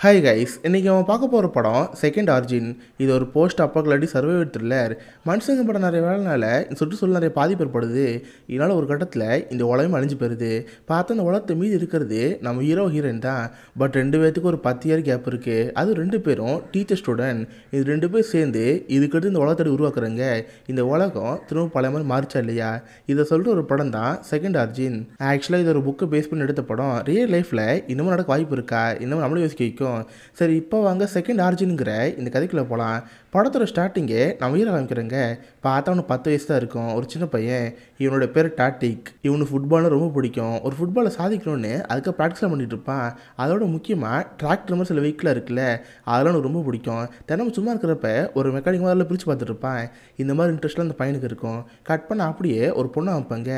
Hi guys, இன்றைக்கி அவன் பார்க்க போகிற படம் செகண்ட் ஆர்ஜின். இது ஒரு போஸ்ட் அப்போக்லப்டிக் சர்வைவல் த்ரில்லர். மனுஷங்க படம் நிறைய வேலைனால இந்த சுற்றுச்சூழல் நிறைய பாதிப்பு ஏற்படுது. இதனால் ஒரு கட்டத்தில் இந்த உலகம் அழிஞ்சு போயிடுது. பார்த்தா இந்த உலகத்தை மீதி இருக்கிறது நம்ம ஹீரோயின் தான். பட் 2 பேர்த்துக்கு ஒரு 10 இயர் கேப் இருக்குது. அது 2 பேரும் டீச்சர் ஸ்டூடெண்ட். இது 2 பேர் சேர்ந்து இதுக்கடுத்து இந்த உலகத்தை உருவாக்குறாங்க. இந்த உலகம் திரும்ப பழைய மாதிரி மாறிச்சா இல்லையா? இதை சொல்கிற ஒரு படம் தான் செகண்ட் ஆர்ஜின். ஆக்சுவலாக இது ஒரு புக்கை பேஸ் பண்ணி எடுத்த படம். ரியல் லைஃப்பில் இன்னமும் நடக்க வாய்ப்பு இருக்கா? இன்னமும் நம்மளும் யோசிக்க வைக்கும். சரி, இப்போ வாங்க செகண்ட் ஆர்ஜினுங்கிற இந்த கதைக்குள்ளே போகலாம். படத்தோட ஸ்டார்டிங்கே நம்ம ஹீரோ காமிக்கிறேங்க. பார்த்தா அவனுக்கு 10 வயசு தான் இருக்கும். ஒரு சின்ன பையன். இவனோட பேர் டாட்டிக். இவனுக்கு ஃபுட்பால்னு ரொம்ப பிடிக்கும். ஒரு ஃபுட்பாலை சாதிக்கணும்னு அதுக்கு ப்ராக்டிஸ்லாம் பண்ணிட்டு இருப்பான். அதோட முக்கியமாக டிராக்டர் மாதிரி சில வெஹிக்கிளாக இருக்குல்ல, அதெல்லாம் எனக்கு ரொம்ப பிடிக்கும். தினமும் சும்மா இருக்கிறப்ப ஒரு மெக்கானிக் மாதிரிலாம் பிரித்து பார்த்துட்டு இருப்பான். இந்த மாதிரி இன்ட்ரெஸ்ட்லாம் அந்த பையனுக்கு இருக்கும். கட் பண்ண அப்படியே ஒரு பொண்ணை வைப்பாங்க.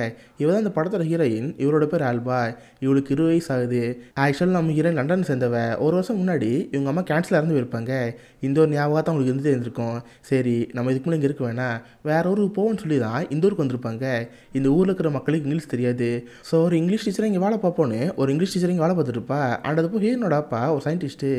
இவ தான் இந்த படத்தோட ஹீரோயின். இவரோட பேர் ஆல்பா. இவளுக்கு 20 வயசு ஆகுது. ஆக்சுவலாக நம்ம ஹீரோயின் லண்டன் சேர்ந்தவ. ஒரு வருஷம் முன்னாடி இவங்க அம்மா கேன்சரில் இறந்து போயிருப்பாங்க. இந்த ஒரு ஞாபகத்தை அவங்களுக்கு இருந்து இருந்திருக்கும். சரி, நம்ம இதுக்கு முன்னாடி இங்கே இருக்க வேணாம், வேற ஊருக்கு போவோம்னு சொல்லி தான் இந்த ஊருக்கு வந்திருப்பாங்க. இந்த ஊரில் இருக்கிற மக்களுக்கு இங்கிலீஷ் தெரியாது. ஸோ ஒரு இங்கிலீஷ் டீச்சரை இங்கே வேலை பார்ப்போன்னு ஒரு இங்கிலீஷ் டீச்சர் இங்கே வேலை பார்த்துட்டு இருப்பா. அண்ட் அதுப்போ ஹீரோனோட அப்பா ஒரு சயின்டிஸ்ட்டு.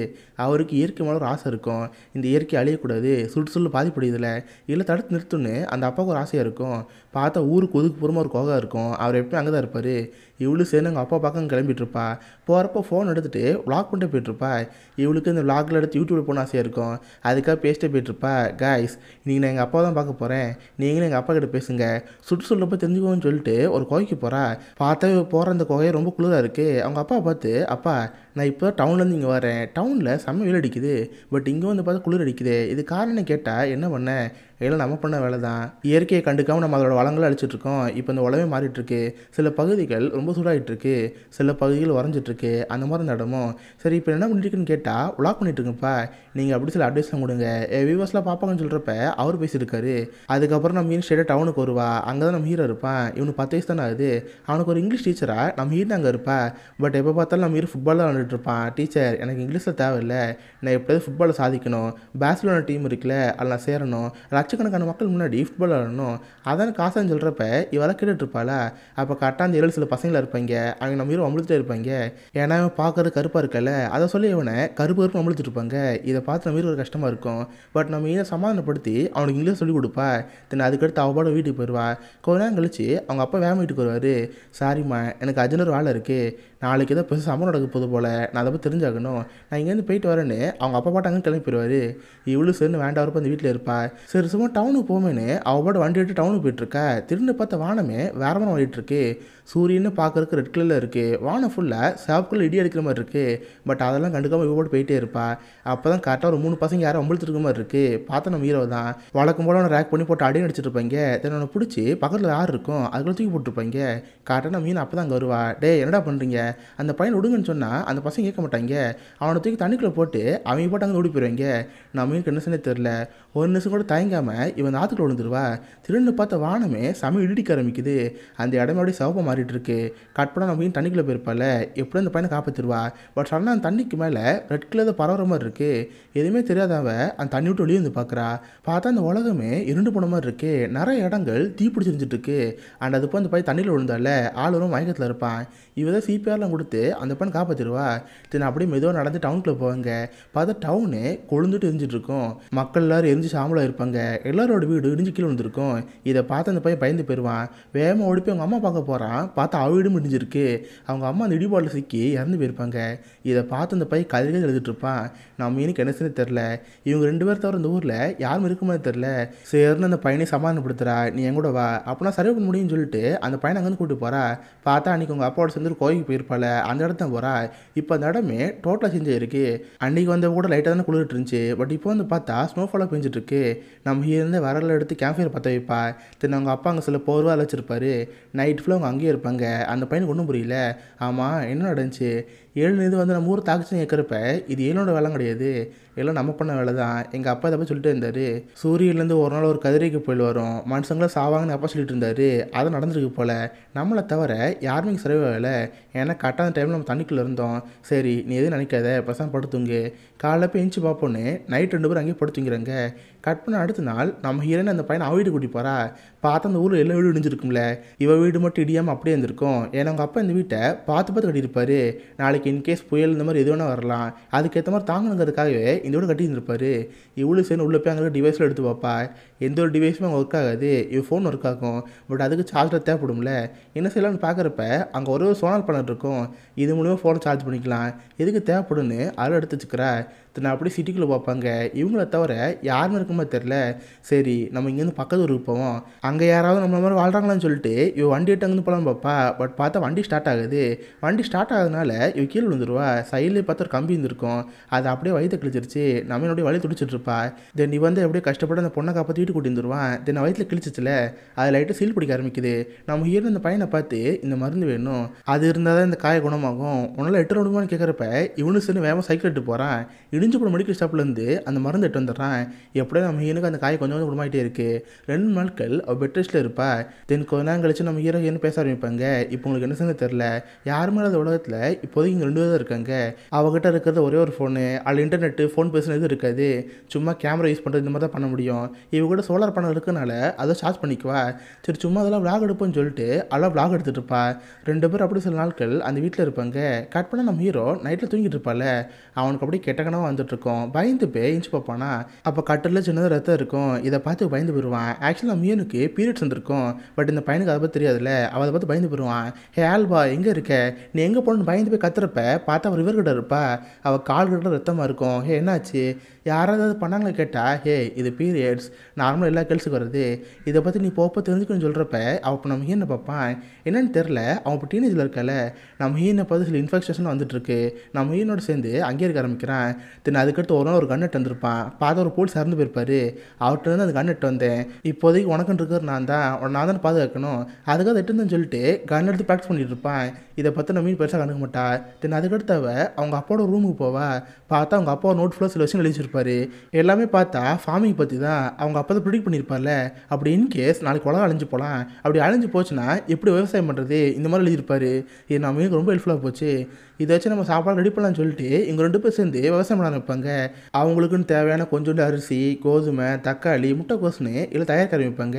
அவருக்கு இயற்கை மேலே ஒரு ஆசை இருக்கும். இந்த இயற்கை அழியக்கூடாது, சுற்றுச்சூழல் பாதிப்படையுதில்ல, இல்லை தடுத்து நிறுத்துன்னு அந்த அப்பாவுக்கு ஒரு ஆசையாக இருக்கும். பார்த்தா ஊருக்கு ஒதுக்குப்புறமாக ஒரு கோகை இருக்கும். அவர் எப்பயும் அங்கே தான் இருப்பார். இவளும் சேர்ந்து எங்கள் அப்பா பார்க்க கிளம்பிட்டு இருப்பா. போகிறப்போ ஃபோன் எடுத்துகிட்டு விளாக் பண்ணிட்டு போயிட்டுருப்பா. இவளுக்கு இந்த விளாகில் எடுத்து யூடியூப்பில் போன ஆசையாக இருக்கும். அதுக்காக பேசிட்டே போயிட்டுருப்பா. கைஸ், நீங்கள் நான் எங்கள் அப்பா தான் பார்க்க போகிறேன், நீங்களும் எங்கள் அப்பா கிட்ட பேசுங்க, சுற்றுச்சூழலை போய் தெரிஞ்சுக்கோன்னு சொல்லிட்டு ஒரு குகைக்கு போகிறா. பார்த்தா போகிற அந்த குகையை ரொம்ப குளிராக இருக்குது. அவங்க அப்பாவை பார்த்து, அப்பா நான் இப்போ டவுன்லேருந்து இங்கே வரேன், டவுனில் செம்ம வெயில் அடிக்குது, பட் இங்கே வந்து பார்த்தா குளிர் அடிக்குது, இது காரணம் கேட்டால் என்ன பண்ணேன்? எல்லாம் நம்ம பண்ண வேலை தான். இயற்கையை கண்டுக்காமல் நம்ம அதோட வளங்களை அழிச்சிட்ருக்கோம். இப்போ இந்த உலகமே மாறிட்டுருக்கு. சில பகுதிகள் ரொம்ப சூடாகிட்டுருக்கு, சில பகுதிகள் வரைஞ்சிட்ருக்கு, அந்த மாதிரி நடமும். சரி, இப்போ என்ன பண்ணிட்டுருக்குன்னு கேட்டால் விளாக் பண்ணிட்டுருக்குப்பா, நீங்கள் அப்படி சில அட்வைஸ்லாம் கொடுங்க, வியூவர்ஸ்லாம் பார்ப்பாங்கன்னு சொல்கிறப்ப அவர் பேசியிருக்காரு. அதுக்கப்புறம் நம்ம ஹீரோ ஸ்டேட்டாக டவுனுக்கு வருவா. அங்கே தான் நம்ம ஹீரோ இருப்பான். இவனுக்கு 10 வயசு தானே ஆகுது. அவனுக்கு ஒரு இங்கிலீஷ் டீச்சராக நம்ம ஹீரோ அங்கே இருப்பா. பட் எப்போ பார்த்தாலும் நம்ம ஹீரோ ஃபுட்பால் தான் விளாண்டுட்டு இருப்பான். டீச்சர், எனக்கு இங்கிலீஷில் தேவையில்லை, நான் எப்படியாவது ஃபுட்பாலை சாதிக்கணும், பேஸ்லோனா டீம் இருக்குல்ல, அதில் நான் சேரணும், லட்சக்கணக்கான மக்கள் முன்னாடி ஃபுட்பால் விளாடணும், அதான் காசான்னு சொல்கிறப்ப இவெல்லாம் கேட்டுட்ருப்பாளா. அப்போ கரெக்டாக அந்த 7 சில பசங்களாக இருப்பாங்க. அவங்க நம்ம ஹீரோ அமுழுத்துட்டே இருப்பாங்க. ஏன்னா இவன் பார்க்கறது கருப்பாக இருக்கல, அதை சொல்லி இவனை கருப்பு அமுழுத்துட்டு இருப்பாங்க. இதை பார்த்து நம்ம ஹீரோ ஒரு கஷ்டமாக இருக்கும். பட் நம்ம ஹீரோ சமாதானப்படுத்தி அவனுக்கு இங்கிலீஷ் சொல்லிக் கொடுப்பா. தென் அதுக்கடுத்து அவள் பாட வீட்டுக்கு போயிடுவா. கொஞ்ச நேரம் கழிச்சு அவங்க அப்பா வேலை வீட்டுக்கு வருவார். சாரிம்மா, எனக்கு அர்ஜென்ட் ஒரு வேலை இருக்குது, நாளைக்கு ஏதோ பெருசாக சம்பளம் நடக்க போது போல், நான் அதை பற்றி தெரிஞ்சாகணும், நான் இங்கேருந்து போயிட்டு வரேன்னு அவங்க அப்பா பாட்டு அங்கே கிளம்பி போயிடுவார். இவ்வளோ சேர்ந்து வேண்டாம் வரப்போ அந்த வீட்டில் இருப்பா. சரி, சும்மா டவுனுக்கு போமேன்னு அவள் பாட்டு வண்டி எடுத்து டவுனுக்கு போயிட்டுருக்கா. திரும்ப பார்த்த வானமே வேற மாதிரி ஓடிட்டுருக்கு. சூரியன்னு பார்க்கறதுக்கு ரெட் கலரில் இருக்குது. வானம் ஃபுல்லாக சேப்புக்குள்ளே இடி அடிக்கிற மாதிரி இருக்குது. பட் அதெல்லாம் கண்டுக்காமல் இவ போட்டு போயிட்டே இருப்பா. அப்போ தான் கரெக்டாக ஒரு 3 பசங்க யாரும் அம்பளுத்துருக்க மாதிரி இருக்குது. பார்த்தா நம்ம ஹீரோ தான். வழக்கம் போல் அவனை ரேக் பண்ணி போட்டு அடியும் அடிச்சிட்டு இருப்பாங்க. தென் அவனை பிடிச்சி பக்கத்தில் யார் இருக்கும் அதுக்குள்ள தூக்கி போட்டுருப்பாங்க. கரெக்டாக நம்ம மீன் அப்போ தான் அங்கே வருவா. டே, என்னடா பண்ணுறீங்க, அந்த பையனை விடுங்கன்னு சொன்னால் அந்த பசங்க கேட்க மாட்டாங்க. அவனை தூக்கி தண்ணிக்குள்ளே போட்டு அவங்க போட்டு அங்கே ஓடி போயிடுவாங்க. நம்ம மீனுக்கு என்ன சொன்னே தெரில. ஒரு நிமிஷம் கூட தயங்காமல் இவன் ஆற்றுக்குள்ள விழுந்துருவா. திருன்னு பார்த்த வானமே செம இடிக்க ஆரம்பிக்குது. அந்த இடமே அப்படியே சிவப்பாக மாறிட்டு இருக்கு. கட் பண்ணால் நம்ம மீன் தண்ணிக்குள்ளே போயிருப்பால, எப்படியும் அந்த பையனை காப்பாற்றிடுவா. பட் சடனாக அந்த தண்ணிக்கு மேலே ரெட் கலர் பரவுற மாதிரி இருக்குது. எதுவுமே தெரியாதவ அந்த தண்ணி விட்டு வெளியே வந்து பார்க்குறா. பார்த்தா அந்த உலகமே இருண்டு போன மாதிரி இருக்குது. நிறைய இடங்கள் தீ பிடிச்சிருந்துட்டு இருக்கு. அண்ட் அது போய் அந்த பையன் தண்ணியில் விழுந்தால ஆள் வரும் மயக்கத்தில் இருப்பான். இவ தான் சிபிஆர்லாம் கொடுத்து அந்த பையனை காப்பாற்றிடுவா. தென் அப்படியே மெதுவாக நடந்து டவுனுக்குள்ளே போவாங்க. பார்த்தா டவுனு கொழுந்துட்டு எரிஞ்சிட்டு இருக்கும். மக்கள் எல்லோரும் எரிஞ்சு சாம்பலாக இருப்பாங்க. எல்லாரோட வீடு இடிஞ்சு கீழே வந்துருக்கும். இதை பார்த்து அந்த பையன் பயந்து போயிடுவான். வேகமாக ஓடி போய் அவங்க அம்மா பார்க்க போகிறான். பார்த்தா அவ வீடும் இடிஞ்சிருக்கு. அவங்க அம்மா அந்த இடிபாட்டில் சிக்கி இறந்து போயிருப்பாங்க. இதை பார்த்து அந்த பையன் கதைகள் எழுதிட்டு இருப்பான். நம்ம மீனுக்கு என்ன செய்ய தெரில. இவங்க 2 பேர் தவிர இந்த ஊரில் யாரும் இருக்க மாதிரி தெரில. சரின்னு அந்த பையனை சமாதானப்படுத்துறா. நீ என் கூட வா, அப்படின்னா சர்வை பண்ண முடியும்னு சொல்லிட்டு அந்த பையனை அங்கேருந்து கூப்பிட்டு போகிறா. பார்த்தா அன்றைக்கி உங்கள் அப்பாவோட சேர்ந்து ஒரு கோயிலுக்கு போயிருப்பாள். அந்த இடத்த போகிறா. இப்போ அந்த இடமே டோட்டலாக செஞ்சு இருக்குது. அன்றைக்கி வந்து கூட லைட்டாக தானே குளிர்ட்டு இருந்துச்சு. பட் இப்போ வந்து பார்த்தா ஸ்னோஃபாலாக பெஞ்சிட்ருக்கு. நம்ம இருந்து வரல எடுத்து கேம்ப் ஃபயர் பற்ற வைப்பா. தென் அவங்க அப்பா அங்கே சில போர்வாக அழைச்சிருப்பாரு. நைட் ஃபுல்லாக அவங்க அங்கேயே இருப்பாங்க. அந்த பையனுக்கு ஒன்றும் புரியல. ஆமாம், என்ன நடந்துச்சு, 7 இது வந்து நம்ம ஊர் தாக்குச்சுன்னு கேட்குறப்ப இது 7ஓட வேலை கிடையாது, எல்லாம் நம்ம பண்ண வேலை தான். எங்கள் அப்பா இதை போய் சொல்லிட்டு இருந்தார். சூரியன்லேருந்து ஒரு நாள் ஒரு கதிரைக்கு போயில் வரும், மனுஷங்களும் சாவாங்கன்னு அப்பா சொல்லிட்டு இருந்தார். அதை நடந்துருக்கு போல். நம்மளை தவிர யாருமே இங்கே சர்வே ஆகலை. ஏன்னா கரெக்டான டைமில் நம்ம தண்ணிக்குள்ளே இருந்தோம். சரி, நீ எதுவும் நினைக்காத, பசங்க படுத்துங்க. காலைல போய் எஞ்சி பார்ப்போன்னு நைட் 2 பேரும் அங்கேயே படுத்துங்கிறாங்க. கட் பண்ண அடுத்த நாள் நம்ம ஹீரோயின் அந்த பையனை அவ வீடு கூட்டி போகிறா. பார்த்தா அந்த ஊரில் எல்லா வீடு இடிஞ்சிருக்கும்ல, இவ வீடு மட்டும் இடியாமல் அப்படியே இருந்திருக்கும். ஏன்னா அவங்க அப்பா இந்த வீட்டை பார்த்து பார்த்து கட்டியிருப்பாரு. நாளைக்கு இன்கேஸ் புயல் இந்த மாதிரி எது வேணால் வரலாம், அதுக்கேற்ற மாதிரி தாங்கணுங்கிறதுக்காகவே இந்த வீடு கட்டியிருந்திருப்பாரு. இவ்வளோ சேர்ந்து உள்ளே போய் அங்கே டிவைஸில் எடுத்து பார்ப்பா. எந்த ஒரு டிவைஸுமே அங்கே ஒர்க் ஆகாது. இவன் ஃபோன் ஒர்க் ஆகும், பட் அதுக்கு சார்ஜர் தேவைப்படும்ல. என்ன செய்யலாம்னு பார்க்குறப்ப அங்கே ஒரு சோலார் பேனல் இருக்கும். இது மூலிமா ஃபோனை சார்ஜ் பண்ணிக்கலாம். எதுக்கு தேவைப்படுன்னு அதை எடுத்து வச்சுக்கிறா. நான் அப்படியே சிட்டிக்குள்ளே பார்ப்பாங்க. இவங்கள தவிர யாருமே இருக்குமா தெரில. சரி நம்ம இங்கேருந்து பக்கத்து ஊருக்கு போவோம், அங்கே யாராவது நம்மள மாதிரி வாழ்கிறாங்களான்னு சொல்லிட்டு இவ வண்டி எட்டு அங்கேருந்து போகலான்னு பார்ப்பா. பட் பார்த்தா வண்டி ஸ்டார்ட் ஆகுது. வண்டி ஸ்டார்ட் ஆகுதுனால இவ கீழே விழுந்துருவா. சைட்லேயே பார்த்தா ஒரு கம்பி இருந்திருக்கும், அது அப்படியே வயிற்று கிழிச்சிருச்சு. நம்ம என்னுடைய வழி துடிச்சிட்டு இருப்பா. தென் நீ வந்து எப்படியே கஷ்டப்பட்டு அந்த பொண்ணை காப்பாற்றி வீட்டு கூட்டி வந்துருவான். தென் வயிற்றில் கிழிச்சிச்சுல, அது லைட்டாக சீல் பிடிக்க ஆரம்பிக்குது. நம்ம ஹீரோ இந்த பையனை பார்த்து இந்த மருந்து வேணும், அது இருந்தால் தான் இந்த காய குணமாகும், உன்னால் எட்டு விடுமான்னு கேட்குறப்ப இவனு சேர்ந்து வேகமாக சைக்கிள் எடுத்து போகிறான். இடிஞ்சு போன மெடிக்கல் ஷாப்லேருந்து அந்த மருந்து எட்டு வந்துடுறான். எப்படியும் நம்ம ஹீரோனுக்கு அந்த காய் கொஞ்சம் கொஞ்சம் குணமாகிட்டே இருக்குது. 2 நாட்கள் அவள் பெட் ரெஸ்ட்டில் இருப்பா. தென் கொஞ்ச நேரம் கழிச்சு நம்ம ஹீரோ என்ன பேச ஆரம்பிப்பாங்க. இப்போ உங்களுக்கு என்ன செஞ்சு தெரில, யாருமே இல்லாத உலகத்தில் இப்போதைக்கு இங்கே 2 பேர் தான் இருக்காங்க. அவகிட்ட இருக்கிறது ஒரே ஒரு ஃபோனு, அதில் இன்டர்நெட்டு ஃபோன் பேசுனது இருக்காது. சும்மா கேமரா யூஸ் பண்ணுறது இந்த மாதிரி தான் பண்ண முடியும். இவ கூட சோலார் பேனல் இருக்கனால அதை சார்ஜ் பண்ணிக்குவா. சரி சும்மா அதெல்லாம் விளாக் எடுப்போம்னு சொல்லிட்டு அதெல்லாம் விளாக் எடுத்துகிட்டு இருப்பா. 2 பேர் அப்படி சில நாட்கள் அந்த வீட்டில் இருப்பாங்க. கட் பண்ண நம்ம ஹீரோ நைட்டில் தூங்கிட்டு இருப்பாள். அவனுக்கு அப்படியே கெட்ட கனவாக வந்துட்டு இருக்கும். பயந்து போய் இன்ச்சு பார்ப்பானா, அப்போ கட்டில் சின்னதாக ரத்தம் இருக்கும். இதை பார்த்து பயந்து போயிடுவான். ஆக்சுவலாக நம்ம ஹீரோனுக்கு பீரியட்ஸ் வந்திருக்கும், பட் இந்த பையனுக்கு அதை பற்றி தெரியாதுல்ல. அவள் அதை பார்த்து பயந்து போயிடுவான். ஹே ஆல்பா எங்கே இருக்க, நீ எங்கே போகணுன்னு பயந்து போய் கத்துறப்ப பார்த்தா அவர் இவர்கிட்ட இருப்பா. அவள் கால் கிட்ட ரத்தமாக இருக்கும். ஹே என்னாச்சு, யாராவது பண்ணாங்களே கேட்டால், ஹே இது பீரியட்ஸ், நார்மலாக எல்லா கேர்ள்ஸுக்கு வருது, இதை பற்றி நீ போப்போ தெரிஞ்சுக்கணும்னு சொல்கிறப்ப அவள் இப்போ நம்ம ஹீனை பார்ப்பான். என்னன்னு தெரில, அவன் இப்போ டீனேஜில் இருக்கல. நம்ம ஹீனை பார்த்து சில இன்ஃபெக்ஷன் வந்துட்டுருக்கு. நம்ம ஹீனோட சேர்ந்து அங்கேயே இருக்க ஆரம்பிக்கிறான். தென் அதுக்கடுத்து ஒரு நாள் ஒரு கன் எட்டு வந்திருப்பான். பார்த்து ஒரு போலீஸ் இறந்து போயிருப்பாரு. அவர்கிட்ட வந்து அந்த கன் எட்டு வந்தேன். இப்போதைக்கு உனக்குன்னு இருக்கிற நான் தான் பாதுகாக்கணும், அதுக்காக எட்டுன்னு சொல்லிட்டு கன் எடுத்து ப்ராக்டிஸ் பண்ணிட்டு இருப்பான். இதை பார்த்து நம்ம மீன் பெருசாக கண்டுக்க மாட்டா. தென் அதுக்கடுத்து அவங்க அப்பாவோட ரூமுக்கு போவா. பார்த்தா அவங்க அப்பா நோட் ஃபுல்லாக சில விஷயம் எழுதிச்சிருப்பாரு. எல்லாமே பார்த்தா ஃபார்மிங் பற்றி தான். அவங்க அப்பா தான் ப்ரிடிக்ட் பண்ணியிருப்பார்ல, அப்படி இன்கேஸ் நாளைக்கு உலகம் அழிஞ்சு போகலாம், அப்படி அழிஞ்சு போச்சுன்னா எப்படி விவசாயம் பண்ணுறது, இந்த மாதிரி எழுதியிருப்பாரு. இது நம்ம ரொம்ப ஹெல்ப்ஃபுல்லாக போச்சு. இதை வச்சு நம்ம சாப்பாடு ரெடி பண்ணலாம்னு சொல்லிட்டு இங்கே 2 பேர் சேர்ந்து விவசாயம் பண்ண ஆரம்பிப்பாங்க. அவங்களுக்குன்னு தேவையான கொஞ்சோண்டு அரிசி, கோதுமை, தக்காளி, முட்டைக்கோசுன்னு இல்லை தயாரிக்க ஆரம்பிப்பாங்க.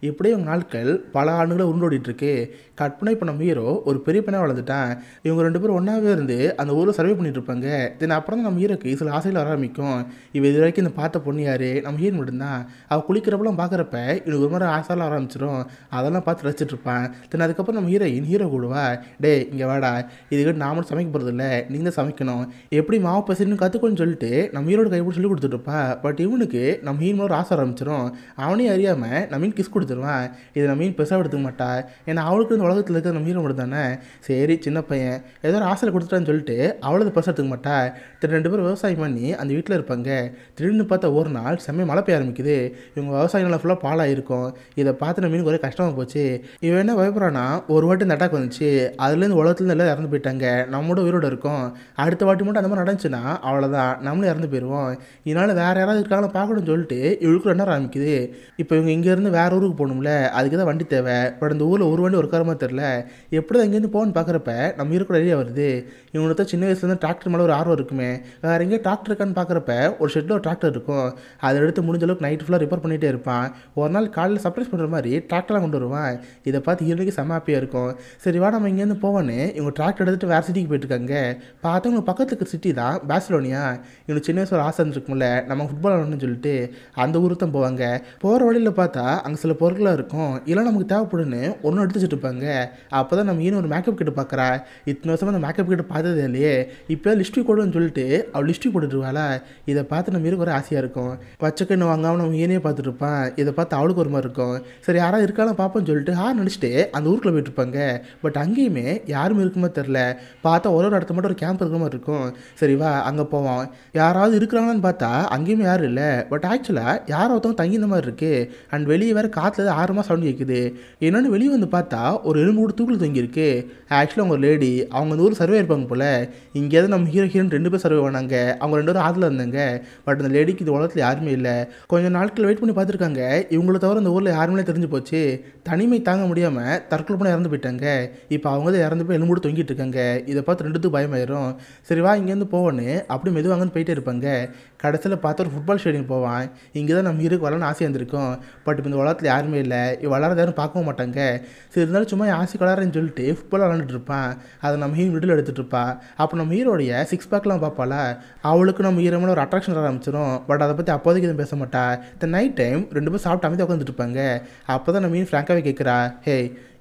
இப்படியே இவங்க நாட்கள் பல ஆண்டுகளை உருண்டோடிட்டு இருக்கு. கட் பண்ண இப்போ நம்ம ஹீரோ ஒரு பெரிய பையனாக வளர்ந்துட்டான். இவங்க 2 பேரும் ஒன்றாவே இருந்து அந்த ஊரில் சர்வே பண்ணிட்டு இருப்பாங்க. தென் அப்புறம் தான் நம்ம ஹீரோக்கு சில ஆசைகள் வர ஆரம்பிக்கும். இவ இது வரைக்கும் இந்த பார்த்த பொண்ணு யார், நம்ம ஹீரோ மட்டும்தான். அவள் குளிக்கிறப்பெல்லாம் பார்க்குறப்ப இவனுக்கு ஒரு மாதிரி ஆசைலாம் ஆரம்பிச்சிடும். அதெல்லாம் பார்த்து ரசிச்சுட்டு இருப்பான். தென் அதுக்கப்புறம் நம்ம ஹீரோ கூடுவா. டே இங்கே வாடா, இதுக்கிட்ட நான் மட்டும் சமைக்க போகிறது இல்லை, நீங்கள் தான் சமைக்கணும், எப்படி மாவு பசின்னு கற்றுக்கணும்னு சொல்லிட்டு நம்ம ஹீரோட கைப்பிடி சொல்லி கொடுத்துட்ருப்பா. பட் இவனுக்கு நம்ம ஹீரோ ஒரு ஆசை ஆரம்பிச்சிடும். அவனே அறியாமல் நம்ம மீன் கிஸ் கொடுத்துருவான். இதை நம்ம மீன் பெருசாக எடுத்துக்க மாட்டா. ஏன்னா அவளுக்கு இந்த உலகத்தில் இருக்கிற நம்ம ஹீரோ மட்டும் தானே. சரி சின்ன பையன் ஏதோ ஒரு ஆசை கொடுத்துட்டான்னு சொல்லிட்டு அவளை அதை பெருசாக எடுத்துக்க மாட்டா. திரு 2 பேரும் விவசாயம் பண்ணி அந்த வீட்டில் இருப்பாங்க. திடீர்னு பார்த்தா ஒரு நாள் செம்மையை மழை பெய்ய ஆரம்பிக்குது. இவங்க விவசாயம் நல்லா ஃபுல்லாக பாலாயிருக்கும். இதை பார்த்து நம்ம மீனுக்கு ஒரே கஷ்டமாக போச்சு. இவன் என்ன பயப்படுறான்னா, ஒரு வாட்டி இந்த அட்டாக் வந்துச்சு, அதுலேருந்து உலகத்துலேருந்து எல்லாம் இறந்து போயிட்டாங்க, நம்மளோட உயிரோட இருக்கும். அடுத்த வாட்டி மட்டும் அந்த மாதிரி நடந்துச்சுன்னா அவ்வளோதான், நம்மளும் இறந்து போயிடுவோம். இதனால் வேறு யாராவது இருக்காங்களோ பார்க்கணும்னு சொல்லிட்டு இவளுக்கு 2 ஆரம்பிக்குது. இப்போ இவங்க இங்கேருந்து வேறு ஊருக்கு போகணும்ல, அதுக்கு தான் வண்டி தேவை. பட் இந்த ஊரில் ஒரு வண்டி ஒரு காரமாக தெரில. எப்படி தான் இங்கேருந்து போகணுன்னு பார்க்குறப்ப நம்ம இருக்கிற ஐடியா வருது. இவங்களுக்கு தான் சின்ன வயசுலேருந்து டிராக்டர் மேலே ஒரு ஆர்வம் இருக்குமே. வேறு எங்கேயும் டிராக்டர் இருக்கான்னு பார்க்குறப்ப ஒரு ஷெட்டில் ஒரு டிராக்டர் இருக்கும். அதை எடுத்து முடிஞ்ச அளவுக்கு நைட் ஃபுல்லாக ரிப்பேர் பண்ணிகிட்டே இருப்பான். ஒரு நாள் காலையில் சர்ப்ரைஸ் பண்ணுற மாதிரி டிராக்டர்லாம் கொண்டு வருவான். இதை பார்த்து ஹீரோக்கு செம்ம ஹாப்பியாக இருக்கும். சரி வா நம்ம இங்கேருந்து போவோன்னு இவங்க டிராக்டர் எடுத்துகிட்டு வேறு சிட்டிக்கு போயிட்டுருக்காங்க. பார்த்தவங்க பக்கத்துக்கு இருக்கிற சிட்டி தான் பார்சிலோனியா. இவங்களுக்கு சின்ன வயசு ஒரு ஆசை இருந்துருக்கும்ல, நம்ம ஃபுட்பால் ஆடணும்னு சொல்லிட்டு அந்த ஊருக்கு தான் போவாங்க. போகிற வழியில் பார்த்தா அங்கே சில பொருட்களாக இருக்கும். இதெல்லாம் நமக்கு தேவைப்படுன்னு ஒன்றும் எடுத்து வச்சுட்டு இருப்பாங்க. அப்போ தான் நம்ம ஈனு ஒரு மேக்கப் கிட்ட பார்க்குறா. இத்தனை வருஷமாக அந்த மேக்கப் கிட்ட பார்த்ததே இல்லையே, இப்போ லிஸ்டிக் போடுன்னு சொல்லிட்டு அவள் லிஸ்டிக் போட்டுருவாளா. இதை பார்த்து நம்ம இருக்க ஒரு ஆசையாக இருக்கும். பச்சைக்கண்ணு வாங்காமல் நம்ம ஈனையே பார்த்துட்டு இருப்பான். இதை பார்த்து அவளுக்கு ஒரு மாதிரி இருக்கும். சரி யாராவது இருக்காலும் பார்ப்போம்னு சொல்லிட்டு நடிச்சுட்டு அந்த ஊருக்குள்ள போயிட்டு இருப்பாங்க. பட் அங்கேயுமே யாரும் இருக்குமே தெரில. பார்த்தா ஒரு இடத்துல மட்டும் ஒரு கேம்ப் இருக்கிற மாதிரி இருக்கும். சரி வா அங்கே போவோம், யாராவது இருக்கிறாங்களான்னு பார்த்தா அங்கேயுமே யாரும் இல்லை. பட் ஆக்சுவலாக யாரோ ஒருத்தவங்க தங்கி இந்த மாதிரி இருக்குது. அண்ட் வெளியே வேறு காற்றுல 6 மாதம் சவுண்ட் கேட்குது. என்னென்னு வெளியே வந்து பார்த்தா ஒரு எலும்பு கூட தூக்கில் தங்கியிருக்கு. ஆக்சுவலாக அவங்க ஒரு லேடி, அவங்க அந்த ஊர் சர்வே இருப்பாங்க போல். இங்கேயாவது நம்ம ஹீரோயின் 2 பேர் சர்வே பண்ணாங்க. அவங்க 2 பேரும் ஆற்றுல இருந்தாங்க. பட் அந்த லேடிக்கு இது உலகத்தில் யாருமே இல்லை. கொஞ்சம் நாட்கள் வெயிட் பண்ணி பார்த்துருக்காங்க. இவங்களை தவிர அந்த ஊரில் யாருமே தெரிஞ்சு போச்சு. தனிமை தாங்க முடியாமல் தற்கொலை பண்ண இறந்து போயிட்டாங்க. இப்போ அவங்க தான் இறந்து போய் எலும்பு கூட தொங்கிட்டு இருக்காங்க. இதை பார்த்து 2த்துக்கும் பயமாயிரும். சரி வா இங்கேருந்து போவோன்னு அப்படி மெதுவாங்கன்னு போயிட்டே இருப்பாங்க. கடைசியில் பார்த்தா ஒரு ஃபுட்பால் ஸ்டேடியம் போவான். போவான். இங்கே தான் நம்ம ஹீரோக்கு வரலான்னு ஆசை இருந்திருக்கும். பட் இப்போ இந்த உலகத்தில் யாருமே இல்லை, வளர்றது யாரும் பார்க்கவும் மாட்டாங்க. சரி இருந்தாலும் சும்மா என் ஆசைக்கு வளரன்னு சொல்லிட்டு ஃபுட்பால் விளாண்டுட்டு இருப்பான். அதை நம்ம ஹீரோ மிடில் எடுத்துகிட்டு இருப்பா. அப்போ நம்ம ஹீரோடைய 6 பேக்லாம் பார்ப்பாளா, அவளுக்கு நம்ம ஹீரோ மேலே ஒரு அட்ராக்ஷன் வர ஆரம்பிச்சிடும். பட் அதை பற்றி அப்போதைக்கு எதுவும் பேச மாட்டா. இந்த நைட் டைம் 2 பேரும் சாப்பிட்டு அமைதியாக உட்காந்துட்டு இருப்பாங்க. அப்போ தான் நம்ம மீன் ஃப்ராங்காகவே கேட்குறா, ஹே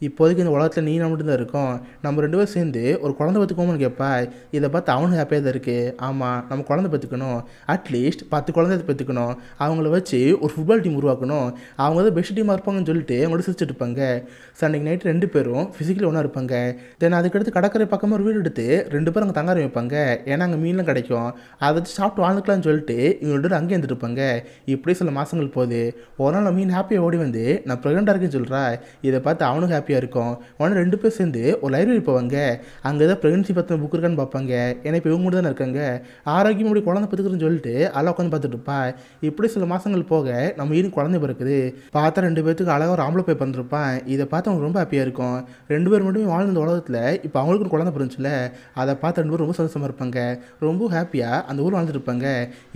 இப்போதைக்கு இந்த உலகத்தில் நீ நான் மட்டும் தான் இருக்கோம், நம்ம 2 பேரும் சேர்ந்து ஒரு குழந்தை பார்த்துக்கோமனு கேட்பா. இதை பார்த்து அவனும் ஹாப்பியாக தான் இருக்குது. ஆமாம் நம்ம குழந்தை பார்த்துக்கணும், அட்லீஸ்ட் 10 குழந்தை பார்த்துக்கணும், அவங்கள வச்சு ஒரு ஃபுட்பால் டீம் உருவாக்கணும், அவங்க தான் பெஸ்ட் டீமாக இருப்பாங்கன்னு சொல்லிட்டு அவங்களோட சிரிச்சுட்டு இருப்பாங்க. ஸோ அன்றைக்கி நைட்டு 2 பேரும் ஃபிசிக்கலி ஒன்றா இருப்பாங்க. தென் அதுக்கடுத்து கடற்கரை பக்கமாக ஒரு வீடு எடுத்து 2 பேரும் அங்கே தங்க ஆரம்பிப்பாங்க. ஏன்னா அங்கே மீன்லாம் கிடைக்கும், அதை வச்சு சாப்பிட்டு வாழ்ந்துக்கலாம்னு சொல்லிட்டு இவங்க அங்கேயே இருந்துட்டு இருப்பாங்க. இப்படி சில மாதங்கள் போகுது. ஒரு நாள் மீன் ஹாப்பியாக ஓடி வந்து நான் ப்ரெக்னெண்ட்டாக இருக்குன்னு சொல்கிறா. இதை பார்த்து அவனும் ஹாப்பியாக இருக்கும். உடனே 2 பேர் சேர்ந்து ஒரு லைப்ரரி போவாங்க. அங்கே தான் ப்ரெக்னன்சி பற்றின புக் இருக்கான்னு பார்ப்பாங்க. ஏன்னா இப்போ இவங்க மட்டும் தானே இருக்காங்க, ஆரோக்கியம் இப்படி குழந்தை பார்த்துக்கிறேன்னு சொல்லிட்டு அதெல்லாம் உட்காந்து பார்த்துட்டு இருப்பா. இப்படி சில மாதங்கள் போக நம்ம ஈரின் குழந்தை பிறக்குது. பார்த்தா 2 பேருக்கு அழகாக ஒரு ஆம்பளை போய் பிறந்திருப்பான். இதை பார்த்து அவங்க ரொம்ப ஹாப்பியாக இருக்கும். 2 பேர் மட்டுமே வாழ்ந்த உலகத்தில் இப்போ அவங்களுக்கு குழந்தை பிறந்துச்சுல, அதை பார்த்து 2 பேரும் ரொம்ப சந்தோஷமாக இருப்பாங்க. ரொம்ப ஹாப்பியாக அந்த ஊர் வாழ்ந்துட்டு இருப்பாங்க.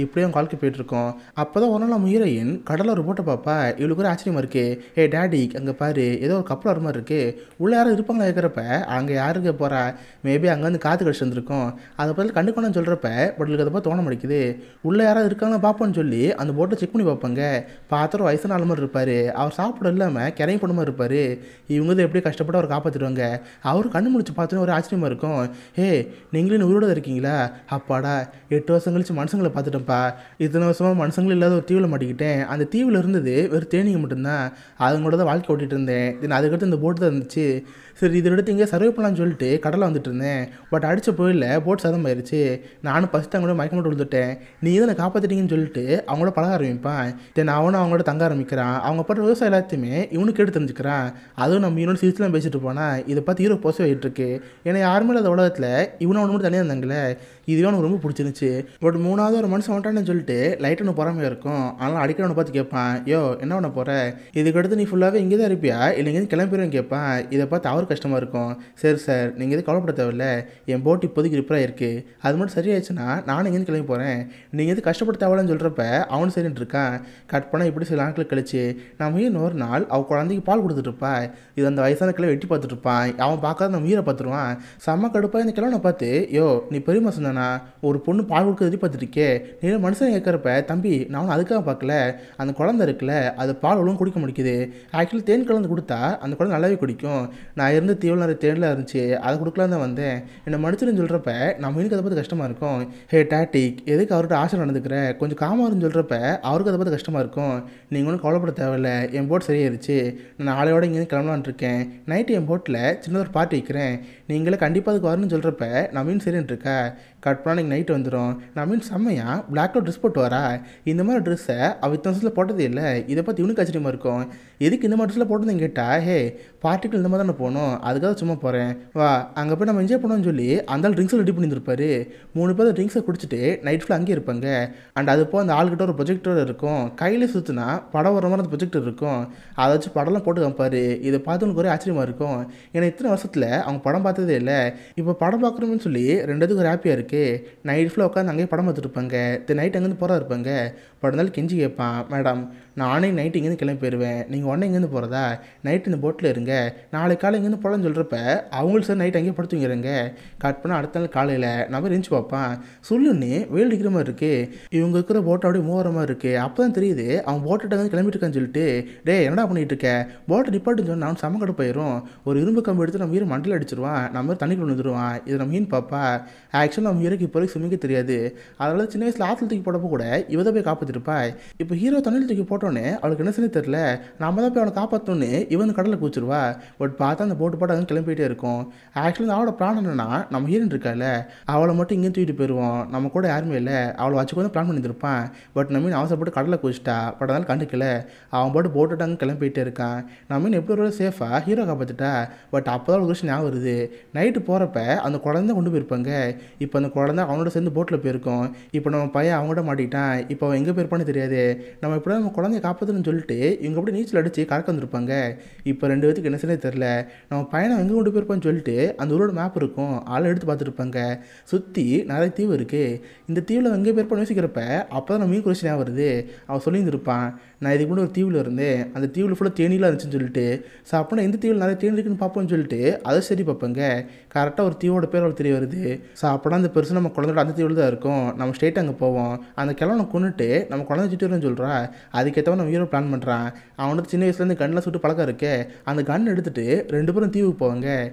இப்படியே அவங்க வாழ்க்கை போயிட்டுருக்கோம். அப்போ தான் ஒரு நாள் நம்ம ஹீரோயின் கடலில் ஒரு போட்டை பார்ப்பா. இவளுக்கு ஒரு ஆச்சரியமாக இருக்குது. ஏ டேடி அங்கே பாரு, ஏதோ ஒரு கப்பல் வர மாதிரி இருக்குது, உள்ளே யாரும் இருப்பாங்களா கேட்குறப்ப அங்கே யாருக்கு போகிறா, மேபி அங்கேருந்து காற்று கடிச்சு வந்துருக்கோம், அதை பற்றி கண்டுக்கணும்னு சொல்கிறப்ப பட் அதை பார்த்து தோண முடிக்குது. உள்ளே யாராவது இருக்காங்கன்னு பார்ப்போன்னு சொல்லி அந்த போட்டை செக் பண்ணி பார்ப்பாங்க. பார்த்துட்டு வயசான ஆள் மாதிரி இருப்பார். அவர் சாப்பிட இல்லாமல் கிறங்கி போன மாதிரி இருப்பார். இவங்க தான் எப்படி கஷ்டப்பட்டு அவர் காப்பாற்றிடுவாங்க. அவர் கண்ணு முடிச்சு பார்த்தோன்னு ஒரு ஆச்சரியமாக இருக்கும். ஏ நீங்களும் உயிரோட இருக்கீங்களா, அப்பாடா 8 வருஷம் கழிச்சு மனுஷங்களை பார்த்துட்டேன்ப்பா. இத்தனை வருஷமாக மனுஷங்களும் இல்லாத ஒரு தீவில் மாட்டிக்கிட்டேன். அந்த தீவில் இருந்தது வெறும் தேனிங்க மட்டும்தான், அதுங்களோட தான் வாழ்க்கை ஓட்டிகிட்டு இருந்தேன். தென் அதுக்கடுத்து இந்த போட்டு தான் இருந்துச்சு. சரி இதை எடுத்து இங்கே சர்வே பண்ணலான்னு சொல்லிட்டு கடலில் வந்துட்டு இருந்தேன். பட் அடித்த போயில போட் சதம் ஆயிடுச்சு. நானும் ஃபஸ்ட்டு அவங்களோட மயக்க மட்டும் விழுந்துட்டேன். நீ தான் காப்பாற்றிட்டீங்கன்னு சொல்லிட்டு அவங்களோட பழக ஆரம்பிப்பான். தென் அவனும் அவங்களோட தங்க ஆரம்பிக்கிறான். அவங்க பட்ட விவசாயம் எல்லாத்தையுமே இவனுக்கு எடுத்து தெரிஞ்சுக்கிறான். அதுவும் நம்ம இவனோட சிரிச்சுலாம் பேசிட்டு போனால் இதை பார்த்து ஹீரோ போச ஆகிட்டு இருக்கு. ஏன்னா யாருமே இல்லாத உலகத்தில் இவனை அவனு மட்டும் தனியாக இருந்தாங்களே, இதுவே அவனுக்கு ரொம்ப பிடிச்சிருந்துச்சு. பட் 3வது ஒரு மனுஷன் வந்துட்டான்னு சொல்லிட்டு லைட் ஒன்று பொறாமையாக இருக்கும். அதனால் அடிக்கடி அவனை பார்த்து கேட்பான், யோ என்ன பண்ண போகிற, இதுக்கடுத்து நீ ஃபுல்லாகவே இங்கே தான் இருப்பியா இல்லை இங்கேருந்து கிளம்பிடுவேன்னு கேட்பான். இதை பார்த்து அவர் கஷ்டமாக இருக்கும். சரி சார் நீங்கள் எதுவும் கவலைப்பட தேவையில்ல, என் போட் இப்போதைக்கு ரிப்பேராக இருக்குது, அது மட்டும் சரியாயிடுச்சுன்னா நானும் இங்கேருந்து கிளம்பி போகிறேன், நீங்கள் எது கஷ்டப்பட தேவையில்லன்னு சொல்கிறப்ப அவனு சரின்ட்டு இருக்கான். கட் பண்ணால் இப்படி சில நாட்கள் கழிச்சு நம்ம இன்னொரு நாள் அவள் குழந்தைக்கு பால் கொடுத்துட்ருப்பா. இது அந்த வயசான கிளை வெட்டி பார்த்துட்ருப்பான். அவன் பார்க்காத நம்ம ஹீரோ பார்த்துருவான். செம்ம கடுப்பாக இந்த கிழவனை பார்த்து, யோ நீ பெரிய மனுஷன் தானா, ஒரு பொண்ணு பால் கொடுக்க எதிர்த்து பார்த்துருக்கே, நீ மனுஷன் கேட்குறப்ப தம்பி நான் அவனை அதுக்காக பார்க்கல, அந்த குழந்தை இருக்குல்ல அது பால் ஒழுங்கு குடிக்க முடிக்குது, ஆக்சுவலி தேன் கலந்து கொடுத்தா அந்த குழந்தை நல்லாவே குடிக்கும், நான் இருந்த தீவில் நிறைய தேனில் இருந்துச்சு அதை கொடுக்கலாம் தான் வந்தேன், என்னை மனுஷன்னு சொல்கிறப்ப நம்ம எனக்கு அதை பார்த்து கஷ்டமாக இருக்கும். ஹே டாட்டிக் எதுக்கு அவர்கிட்ட ஆசை நடந்துக்கிற, கொஞ்சம் காமாருன்னு சொல்கிறப்ப அவருக்கு அதை பார்த்து கஷ்டமாக இருக்கும். நீங்கள் ஒன்றும் கவலைப்பட தேவையில்லை, என் போட் சரியாயிருச்சு, நான் நாளையோட இங்கேருந்து கிளம்பலான் இருக்கேன், நைட்டு என் போட்டில் சின்னதாக ஒரு பார்ட்டி வைக்கிறேன், நீங்களே கண்டிப்பாக அதுக்கு வரணும்னு சொல்கிறப்ப நவீன் சரின்னு இருக்கா. கட் பண்ணால் நீங்கள் நைட்டு வந்துடும். நவீன் செம்மையாக பிளாக் கலர் ட்ரெஸ் போட்டு வரா. இந்த மாதிரி ட்ரெஸ்ஸை அவள் இத்தனை வருஷத்தில் போட்டதே இல்லை. இதை பார்த்து இவனுக்கு ஆச்சரியமாக இருக்கும். எதுக்கு இந்த மாதிரி ட்ரெஸ்ஸில் போட்டதுன்னு கேட்டால், ஹே பார்ட்டிக்கு இந்த மாதிரி தானே போகணும், அதுக்காக சும்மா போகிறேன் வா அங்கே போய் நம்ம என்ஜாய் பண்ணோம்னு சொல்லி அந்த ட்ரிங்க்ஸை ரெடி பண்ணியிருப்பாரு. 3 பேர் ட்ரிங்க்ஸை குடிச்சிட்டு நைட் ஃபுல்லாக அங்கேயே இருப்பாங்க. அண்ட் அது போல் அந்த ஆள்கிட்ட ஒரு ப்ரொஜெக்டர் இருக்கும், கையிலே சுற்றுனா படம் வர மாதிரி அந்த ப்ரொஜெக்டர் இருக்கும், அதை வச்சு படம்லாம் போட்டு காமிப்பார். இதை பார்த்து உனக்கு ஒரே ஆச்சரியமாக இருக்கும். ஏன்னா இத்தனை வருஷத்தில் அவங்க படம் பார்த்ததே இல்லை. இப்போ படம் பார்க்குறோம்னு சொல்லி 2 ஒரு ஹாப்பியாக இருக்குது. நைட் ஃபுல்லாக உட்காந்து அங்கேயே படம் பார்த்துட்டு இருப்பாங்க. நைட் அங்கேருந்து போகிறா இருப்பாங்க. பட் இருந்தாலும் கெஞ்சி கேட்பான், மேடம் நானே நைட்டு இங்கேருந்து கிளம்பி போயிடுவேன், நீங்கள் உடனே இங்கேருந்து போகிறதா, நைட்டு இந்த போட்டில் இருங்க, நாளைக்கு காலை இங்கேருந்து போகலான்னு சொல்கிறப்ப அவங்களும் சார் நைட் அங்கேயே படுத்துங்கிறங்க. கட் பண்ணால் அடுத்த நாள் காலையில் நான் போய் ரெஞ்சு பார்ப்பான். சொல்லுன்னு வெயில் அடிக்கிற மாதிரி இருக்குது, இவங்க இருக்கிற போட்டை அப்படியே மூவர மாதிரி இருக்குது. அப்போ தான் தெரியுது அவன் போட்டுட்டு வந்து கிளம்பிட்டு இருக்கான்னு சொல்லிட்டு, டே என்னடா பண்ணிட்டு இருக்க, போட்டை டிப்பாட்டுன்னு சொன்னால் நான் செம்ம கடுப்பு போயிடும், ஒரு இரும்பு கம்பு எடுத்து நம்ம மீன் மண்டில் அடிச்சிருவான், நம்ம தண்ணிக்குள்ள வந்துடுவான், இதை நம்ம மீன் பார்ப்பா. ஆக்சுவலாக நம்ம ஹீரோக்கு இப்போ வரைக்கும் ஸ்விம்மிங்கே தெரியாது. அதனால சின்ன வயசில் ஆற்றுல தூக்கி போடப்போ கூட இவ தான் போய் காப்பாற்றிருப்பா. இப்போ ஹீரோ தண்ணியில் தூக்கி போட்டோன்னே அவளுக்கு என்ன செய்ய தெரியல, நம்ம தான் போய் அவனை காப்பாற்றோன்னு இவன் கடலில் குச்சிருவா. பட் பார்த்தா அந்த போட்டு போட்டு அங்கே கிளம்பிட்டே இருக்கும். ஆக்சுவலி அவளோட பிளான் என்னன்னா, நம்ம ஹீரோன் இருக்கால அவளை மட்டும் இங்கேயும் தூக்கிட்டு போயிடுவோம், நம்ம கூட யாருமே இல்லை, அவளை வச்சுக்கோ பிளான் பண்ணியிருப்பான். பட் நம்ம அவசரப்பட்டு கடலில் குச்சிட்டா. பட் அதனால கண்டுக்கல, அவன் போட்டு போட்டுட்டு அங்கே கிளம்பிட்டே இருக்கான். நம்ம எப்படி ஒரு சேஃபாக ஹீரோ காப்பாற்றிட்டா. பட் அப்போ தான் ஒரு விஷயம் ஞாபகம் வருது, நைட்டு போகிறப்ப அந்த குழந்தை கொண்டு போயிருப்பாங்க. இப்போ அந்த குழந்தை அவனோட சேர்ந்து போட்டில் போயிருக்கோம். இப்போ நம்ம பையன் அவங்கள்ட்ட மாட்டிக்கிட்டான். இப்போ அவன் எங்கே போயிருப்பான்னு தெரியாது. நம்ம இப்படி நம்ம குழந்தைய காப்பாற்றுன்னு சொல்லிட்டு இவங்க அப்படி நீச்சல் அடித்து கறக்க வந்திருப்பாங்க. இப்போ 2 பேத்துக்கு என்ன செய்ய தெரில. நம்ம பையனை எங்கே கொண்டு போயிருப்பான்னு சொல்லிட்டு அந்த ஊரோட மேப் இருக்கும், ஆளை எடுத்து பார்த்துருப்பாங்க. சுற்றி நிறைய தீவு இருக்குது. இந்த தீவில் எங்கே போயிருப்பான்னு யோசிக்கிறப்ப அப்போ தான் நம்ம மீன் விஷயம் வருது. அவன் சொல்லியிருந்திருப்பான், நான் இதுக்கு முன்னாடி ஒரு தீவில் இருந்தேன், அந்த தீவில் ஃபுல்லாக தேனிலாம் இருந்துச்சுன்னு சொல்லிட்டு. ஸோ அப்போனா எந்த தீவில் நிறைய தேனி இருக்குன்னு பார்ப்போம்னு சொல்லிட்டு அதை சரி பார்ப்பேங்க. கரெக்டாக ஒரு தீவோட பேர் அவளுக்கு தெரிய வருது. ஸோ அப்போனா அந்த பெருசு நம்ம குழந்தையோட அந்த தீவில் தான் இருக்கும். நம்ம ஸ்ட்ரெயிட் அங்கே போவோம். அந்த கிழவனை கொண்டுட்டு நம்ம குழந்தை சுற்றி வரும்னு சொல்கிறா. அதுக்கேற்றவன் நம்ம ஹீரோ பிளான் பண்ணுறான். அவனுக்கு சின்ன வயசுலேருந்து கண்ணில் சுட்டு பழக்கம் இருக்கே. அந்த கன் எடுத்துகிட்டு 2 பேரும் தீவுக்கு போவாங்க.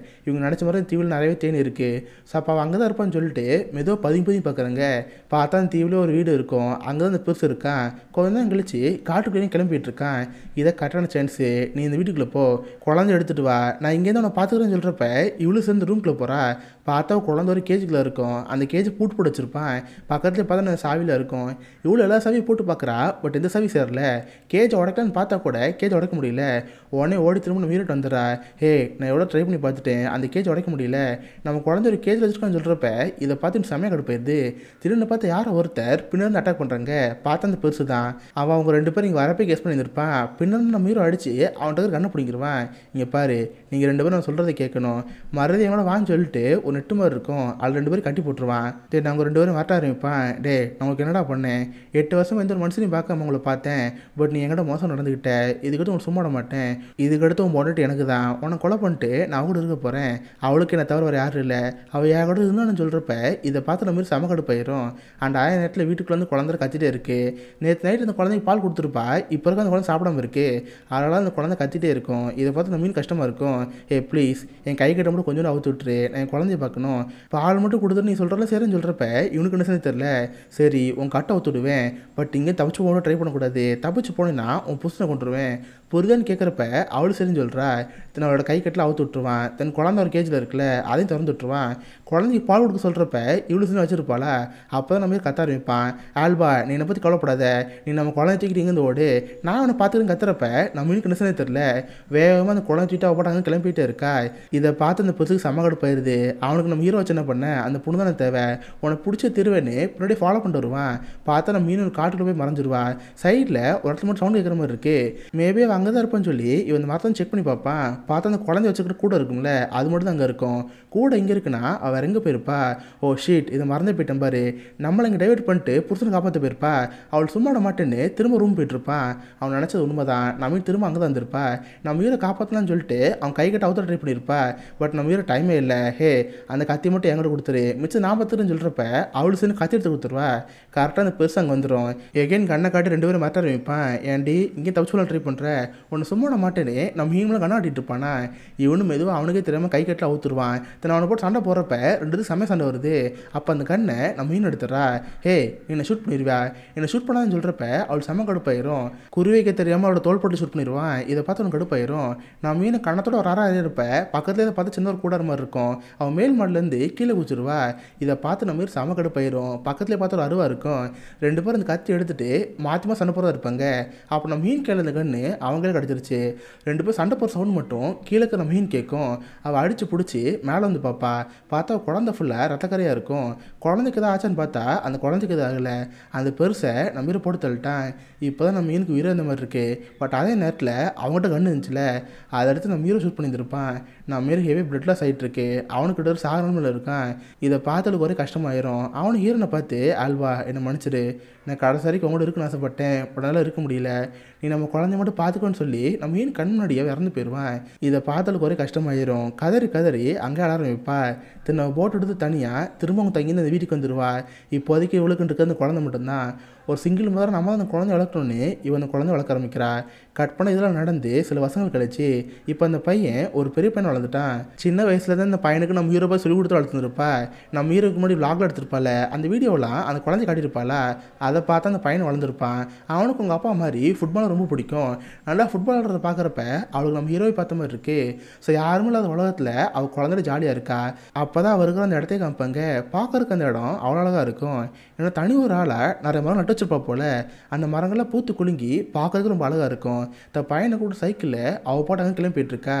இவங்க நினச்ச மாதிரி தீவில் நிறையவே தேனி இருக்குது. ஸோ அப்போ அவன் அங்கே தான் இருப்பான்னு சொல்லிட்டு மெதுவாக பதுங்கி பார்க்குறாங்க. பார்த்தா அந்த தீவில் ஒரு வீடு இருக்கும். அங்கே தான் அந்த பெருசு இருக்கான். கொஞ்ச நேரம் கழிச்சு காட்டுக்குள்ளேயும் கிளம்பிட்டு இருக்கான். இதை கரெக்டான சான்ஸு, நீ இந்த வீட்டுக்குள்ளே போ, குழந்தை எடுத்துகிட்டு வா, நான் இங்கேருந்து அவனை பார்த்துக்கிறேன்னு சொல்கிறப்ப இவ்வளோ சேர்ந்து ரூம்குள்ளே போகிறா. பார்த்தா குழந்தை ஒரு கேஜுக்குள்ளே இருக்கும். அந்த கேஜ் பூட்டு போட்டு வச்சுருப்பான். பக்கத்தில் பார்த்தா அந்த சாவியில் இருக்கும். இவ்வளோ எல்லா சாவியும் போட்டு பார்க்குறா. பட் எந்த சாவி சேரல. கேஜ் உடைக்கலான்னு பார்த்தா கூட கேஜ் உடைக்க முடியல. உடனே ஓடி திரும்ப நம்ம வீட்டு வந்துடுறா. ஹே, நான் எவ்வளோ ட்ரை பண்ணி பார்த்துட்டேன், அந்த கேஜ் உடைக்க முடியல. நம்ம குழந்தை ஒரு கேஜ் வச்சுருக்கோன்னு சொல்கிறப்ப இதை பார்த்து செம்மையாக கடுப்பாயிருது. திடீர்னு பார்த்து யாரோ ஒருத்தர் பின்னாடி அட்டாக் பண்ணுறாங்க. பார்த்தா அந்த பெருசு தான். அவன் அவங்க 2 பேரும் இங்கே வரப்பே கெஸ் பண்ணியிருப்பான். பின்னாடி நம்ம ஹீரோ அடித்து அவன்கிட்ட கண்ணை பிடிங்கிருவான். இங்கே பாரு, நீங்கள் 2 பேரும் நான் சொல்கிறத கேட்கணும், மறுபடியும் எவ்வளோ வான்னு சொல்லிட்டு ஒரு நெட்டு மாதிரி இருக்கும், அதில் 2 பேரும் கட்டி போட்டுருவான். டே, நாங்கள் 2 பேரும் வரட்ட ஆரம்பிப்பான். டே, நமக்கு என்னடா பண்ணேன், 8 வருஷம் எந்த ஒரு மனுஷனையும் பார்க்காம உங்களை பார்த்தேன். பட் நீ எங்கிட்ட மோசம் நடந்துக்கிட்ட, இதுக்கடுத்து உனக்கு சும்மா விட மாட்டேன். இதுக்கடுத்து உன் பொண்ணுட்டு எனக்கு தான், உன்னை கொலை பண்ணிட்டு நான் கூட இருக்க போகிறேன். அவளுக்கு என்ன தவிர வேறு யாரும் இல்லை, அவள் என் கூட இருந்தான்னு சொல்கிறப்ப இதை பார்த்து நம்ம செம கடுப்பாயிரும். அந்த 1000 நேரத்தில் வீட்டுக்குள்ள வந்து குழந்தை கத்திட்டே இருக்கு. நேற்று நைட்டு அந்த குழந்தைக்கு பால் கொடுத்துருப்பா. இப்போ இருக்க அந்த குழந்தை சாப்பிடாம இருக்கு. அதனால அந்த குழந்தை கத்திட்டே இருக்கும். இதை பார்த்து நம்ம மீன் கஷ்டமாக இருக்கும். ஏ ப்ளீஸ், என் கை கட்ட மட்டும் கொஞ்சம் அவுத்து விட்டுரு, நான் என் குழந்தைய பார்க்கணும். பால் மட்டும் கொடுத்துட்டு நீ சொல்கிறல சரின்னு சொல்கிறப்ப இவனுக்கு என்ன செய்ய தெரில. சரி, உன் கட்டை அவுத்து விடுவேன், பட் இங்கே தப்பிச்சு போகணும் ட்ரை பண்ணக்கூடாது. தப்பிச்சு போனேன்னா உன் புருஷனை கொண்டுருவேன், புரியுதான்னு கேட்குறப்ப அவளு சரின்னு சொல்கிறா. தென் அவளோட கை கட்டில் அவுத்து விட்டுருவான். தென் குழந்தை ஒரு கேஜில் இருக்குல்ல, அதையும் திறந்து விட்டுருவான். குழந்தைக்கு பால் கொடுக்க சொல்கிறப்ப இவ்வளோ சீன் வச்சுருப்பாளா. அப்போ தான் நம்ம கத்த ஆரம்பிப்பான். ஆல்பா, நீ என்னை பற்றி கவலைப்படாத, நீ நம்ம குழந்தை தூக்கிட்டு இங்கேருந்து ஓடு, நான் அவனை பார்த்துக்கிட்டு கத்துறப்ப நம்ம இன்னும் என்ன தெரில. வேகமாக அந்த குழந்தை தூக்கிட்டு அவள் அங்கே கிளம்பிட்டே இருக்கா. இதை பார்த்து அந்த பெருசுக்கு செம்ம கடுப்பாயிருது. அவனுக்கு நம்ம ஹீரோ வச்சு என்ன பண்ண, அந்த பொண்ணு தானே தேவை, உனக்கு பிடிச்ச திருவேன்னு பின்னாடி ஃபாலோ பண்ணிட்டு வருவான். பார்த்தா நம்ம மீன் ஒரு காட்டுக்குள்ள போய் மறைஞ்சிருவா. சைடில் ஒரு இடத்துல மட்டும் சவுண்ட் கேட்குற மாதிரி இருக்குது. மேபே அவன் அங்கே தான் இருப்பான்னு சொல்லி இவன் இந்த மரத்தை செக் பண்ணி பார்ப்பான். பார்த்தா அந்த குழந்தை வச்சுக்கிட்டு கூட இருக்கும்ல, அது மட்டும் தான் அங்கே இருக்கும். கூட இங்கே இருக்குன்னா அவள் வேறு எங்கே போயிருப்பா. ஓ ஷீட், இதை மறந்தே போயிட்டேன் பாரு, நம்மளை இங்கே டைவர்ட் பண்ணிட்டு புருஷனை காப்பாற்ற போயிருப்பா. அவள் சும்மா விட மாட்டேன்னு திரும்ப ரூம் போயிட்டுருப்பான். அவன் நினச்சது உண்மை தான். நம்ம திரும்ப அங்கே தான் இருந்திருப்பா. நம்ம உயிரை காப்பாற்றலான்னு சொல்லிட்டு அவன் கை கட்ட அவுத்த ட்ரை பண்ணியிருப்பா. பட் நம்ம உயிரை டைமே இல்லை. ஹே, அந்த கத்தி மட்டும் எங்கிட்ட கொடுத்துரு, மிச்சம் நான் பார்த்துருன்னு சொல்கிறப்ப அவளு சேர்ந்து கத்தி எடுத்து கொடுத்துருவா. கரெக்டாக அந்த பெருசு அங்கே வந்துடும். எகைன் கண்ணை காட்டி 2 பேரும் மாற்ற ஆரம்பிப்பான். ஏன்டி இங்கே தப்பிச்சு ட்ரை பண்ணுற, ஒன்று சும்மா விட மாட்டேன்னு நம்ம ஹீம்ல கண்ணாட்டிட்டு இருப்பானா. இவனும் மெதுவாக அவனுக்கே தெரியாமல் கை கட்டில் அவுத்துருவான். தென் அவனை போட்டு சண்டை போடுறப்ப 2 செம்மையாக சண்டை வருது. அப்போ அந்த கண்ணை நம்ம மீன் எடுத்துறா. ஹே, என்னை ஷூட் பண்ணிடுவா, என்னை ஷூட் பண்ணான்னு சொல்கிறப்ப அவள் செம்ம கடுப்பாயிரும். குருவிக்க தெரியாமல் அவளோட தோல் போட்டு ஷூட் பண்ணிடுவான். இதை பார்த்து அவனுக்கு கடுப்பாயிரும். நான் மீன் கண்ணத்தோட ஒரு அரை இருப்ப பக்கத்துலேயே பார்த்து சின்ன ஒரு கூடார மாதிரி இருக்கும். அவன் மேல் மாடலேருந்து கீழே குச்சிருவா. இதை பார்த்து நம்ம செம கடுப்பாயிரும். பக்கத்துலேயே பார்த்து ஒரு அருவா இருக்கும். 2 பேரும் அந்த கத்தி எடுத்துட்டு மாற்றி சண்டை போகிறதா இருப்பாங்க. அப்போ நம்ம மீன் கையில் இந்த கண்ணு அவங்களே கிடச்சிருச்சு. 2 பேரும் சண்டை போகிற சவுண்ட் மட்டும் கீழே இருக்கிற மீன் கேட்கும். அவள் அடித்து பிடிச்சி மேலே வந்து பார்ப்பா. பார்த்தா குழந்தை ஃபுல்லாக ரத்தக்கரையாக இருக்கும். குழந்தைக்கு எதாவது ஆச்சான்னு பார்த்தா அந்த குழந்தைக்கு எதுவும் ஆகலை. அந்த பெருசை நம்ம மீரை போட்டு தள்ளிட்டான். இப்போ தான் நம்ம மீனுக்கு உயிரை இந்த மாதிரி இருக்குது. பட் அதே நேரத்தில் அவங்ககிட்ட கண்ணு இருந்துச்சுல, அதை எடுத்து நம்ம மீரை ஷூட் பண்ணியிருந்திருப்பான். நம்ம மீறி ஹெவி பிளட் லாஸ் ஆகிட்டு இருக்கு. அவனுக்கிட்ட ஒரு சாகரமில் இருக்கான். இதை பார்த்தாலுக்கு ஒரே கஷ்டமாயிரும். அவனு ஹீரோனை பார்த்து, ஆல்வா என்னை மன்னிச்சிடு, நான் கடைசி வரைக்கும் அவங்கள்ட்ட இருக்குன்னு ஆசைப்பட்டேன், பட் அதெல்லாம் இருக்க முடியல, நீ நம்ம குழந்தைய மட்டும் பார்த்துக்கோன்னு சொல்லி நம்ம மீன் கண் முன்னாடியே இறந்து போயிடுவான். இதை பார்த்தாலுக்கு ஒரே கஷ்டமாயிரும். கதறி கதறி அங்கே அலாரம் வைப்பா. திரும்ப போட் எடுத்து தனியாக திரும்ப அவங்க தங்கி அந்த வீட்டுக்கு வந்துடுவா. இப்போதைக்கு இவளுக்குன்னு இருக்க அந்த குழந்தை மட்டும்தான். ஒரு சிங்கிள் முதல்ல நம்ம அந்த குழந்தை வளர்க்கணுன்னு இவன் அந்த குழந்தை வளர்க்க ஆரம்பிக்கிறா. கட் பண்ண இதெல்லாம் நடந்து சில வருஷங்கள் கழிச்சு இப்போ அந்த பையன் ஒரு பெரிய பையன் வளர்ந்துட்டான். சின்ன வயசுல தான் இந்த பையனுக்கு நம்ம ஹீரோ போய் சொல்லி கொடுத்து வளர்த்துருப்பா. நம்ம ஹீரோக்கு முன்னாடி விளாக்ல எடுத்திருப்பாள். அந்த வீடியோலாம் அந்த குழந்தை காட்டியிருப்பாளா. அதை பார்த்து அந்த பையன் வளர்ந்துருப்பான். அவனுக்கு உங்கள் அப்பா மாதிரி ஃபுட்பால் ரொம்ப பிடிக்கும். நல்லா ஃபுட்பால் ஆடுறத பார்க்குறப்ப அவளுக்கு நம்ம ஹீரோவை பார்த்த மாதிரி இருக்கு. ஸோ யாருமே இல்லாத உலகத்தில் அவள் குழந்தைய ஜாலியாக இருக்கா. அப்போ தான் அவருக்கு அந்த இடத்தையே காமிப்பாங்க. பார்க்கறதுக்கு அந்த இடம் அவ்வளோ அழகாக இருக்கும். ஏன்னா தனி ஒரு ஆளை நிறைய மரம் நட்டு வச்சிருப்பா போல. அந்த மரங்கள்லாம் பூத்து குலுங்கி பார்க்கறதுக்கு ரொம்ப அழகாக இருக்கும். பையனை கூட சைக்கிளில் அவள் பாட்டு அங்கே கிளம்பிட்டு இருக்கா.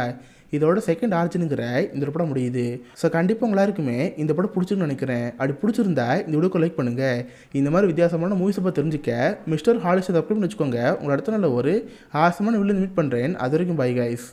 இதோட செகண்ட் ஆர்ஜினுங்கிற இந்த படம் முடியுது. ஸோ கண்டிப்பாக உங்க எல்லாருக்குமே இந்த படம் பிடிச்சிருக்குன்னு நினைக்கிறேன். அப்படி பிடிச்சிருந்தா இந்த வீடியோக்கு லைக் பண்ணுங்கள். இந்த மாதிரி வித்தியாசமான மூவிஸை பற்றி தெரிஞ்சுக்க மிஸ்டர் ஹாலிஸ் சப்ஸ்கிரைப் வச்சுக்கோங்க. உங்களை அடுத்த நாள் ஒரு ஆசமான வீடியோ மீட் பண்ணுறேன். அது வரைக்கும் பை கைஸ்.